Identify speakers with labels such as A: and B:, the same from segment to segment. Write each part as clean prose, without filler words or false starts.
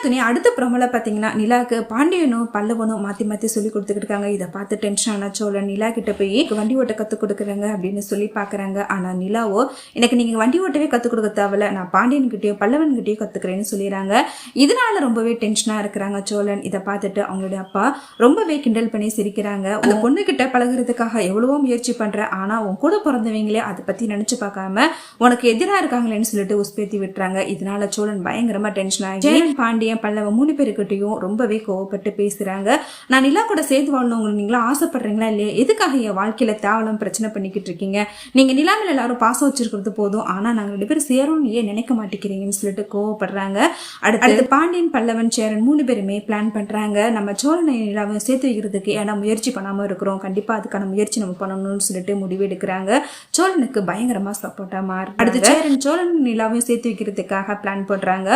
A: துணி அடுத்த ப்ரோமோல பாத்தீங்கன்னா நிலாக்கு பாண்டியனும் பல்லவனும் மாத்தி மாத்தி சொல்லி கொடுத்துக்கிட்டு இருக்காங்க. இதை பார்த்து டென்ஷன் ஆன சோழன் நிலா கிட்ட போய் வண்டி ஓட்ட கத்து கொடுக்குறாங்க அப்படின்னு சொல்லி பாக்குறாங்க. ஆனா நிலாவோ எனக்கு நீங்க வண்டி ஓட்டவே கத்து கொடுக்க தேவையில்ல, நான் பாண்டியன் கிட்டயோ பல்லவன் கிட்டயோ கத்துக்கிறேன்னு சொல்லிடுறாங்க. இதனால ரொம்பவே டென்ஷனா இருக்கிறாங்க சோழன். இதை பார்த்துட்டு அவங்களுடைய அப்பா ரொம்பவே கிண்டல் பண்ணி சிரிக்கிறாங்க. அந்த பொண்ணு கிட்ட பழகுறதுக்காக எவ்வளவோ முயற்சி பண்ற, ஆனா உன் கூட பிறந்தவங்களே அதை பத்தி நினைச்சு பார்க்காம உனக்கு எதிராக இருக்காங்களேன்னு சொல்லிட்டு உஸ்பேத்தி விட்டுறாங்க. இதனால சோழன் பயங்கரமா டென்ஷன் ஆகி பாண்டியன் பல்லவன் 3 பேருக்கிட்டையும் ரொம்பவே கோவப்பட்டு பேசுறாங்க. நான் நிலா கூட சேர்த்து வாழணும் நீங்களா ஆசைப்படுறீங்களா இல்லையா, எதுக்காக என் வாழ்க்கையில தேவலாம் பிரச்சனை பண்ணிக்கிட்டு இருக்கீங்க, நீங்க நிலா மேல எல்லாரும் பாசம் வச்சிருக்கிறது போதும், ஆனா நாங்க 2 பேரும் சேரும்னு ஏன் நினைக்க மாட்டேங்கிறீங்கன்னு சொல்லிட்டு கோவப்படுறாங்க. அடுத்து பாண்டியன் பல்லவன் சேரன் 3 பேருமே பிளான் பண்றாங்க. நம்ம சோழனை நிலாவை சேர்த்து வைக்கிறதுக்கு ஏன்னா முயற்சி பண்ணாம இருக்கிறோம், கண்டிப்பா அதுக்கான முயற்சி நம்ம பண்ணணும்னு சொல்லிட்டு முடிவு எடுக்கிறாங்க. சோழனுக்கு பயங்கரமா சப்போர்ட்டா மாறு. அடுத்து சேரன் சோழன் நிலாவையும் சேர்த்து வைக்கிறதுக்காக பிளான் பண்றாங்க.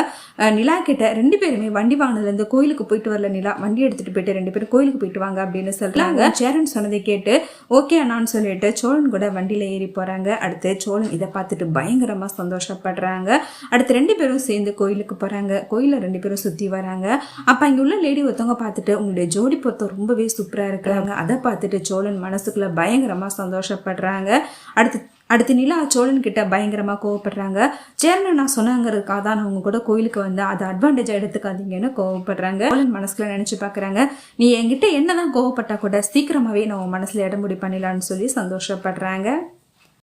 A: நிலா கிட்ட 2 பேருமே வண்டி வாங்கினதுல இருந்து கோயிலுக்கு போயிட்டு வரல நிலா, வண்டி எடுத்துட்டு போயிட்டு 2 பேரும் கோயிலுக்கு போயிட்டு வாங்க அப்படின்னு சொல்றாங்க. சேரன் சொன்னதை கேட்டு ஓகே அண்ணான்னு சொல்லிட்டு சோழன் கூட வண்டியில ஏறி போறாங்க. அடுத்து சோழன் இதை பார்த்துட்டு பயங்கரமா சந்தோஷப்படுறாங்க. அடுத்து 2 பேரும் சேர்ந்து கோயிலுக்கு போறாங்க. கோயில 2 பேரும் சுத்தி வராங்க. அப்ப இங்க உள்ள லேடி ஒருத்தவங்க பார்த்துட்டு உங்களுடைய ஜோடி பொருத்தம் ரொம்பவே சூப்பரா இருக்கிறாங்க. அதை பார்த்துட்டு சோழன் மனசுக்குள்ள பயங்கரமா சந்தோஷப்படுறாங்க. அடுத்து நிலா சோழன் கிட்ட பயங்கரமா கோவப்படுறாங்க. சேரன் நான் சொன்னாங்கிறதுக்காக தான் நான் உங்க கூட கோயிலுக்கு வந்து அதை அட்வான்டேஜா எடுத்துக்காதீங்கன்னு கோவப்படுறாங்க. சோழன் மனசுல நினைச்சு பாக்குறாங்க, நீ என்கிட்ட என்னதான் கோவப்பட்டா கூட சீக்கிரமாவே நான் உன் மனசுல இடமுடி பண்ணிடலான்னு சொல்லி சந்தோஷப்படுறாங்க.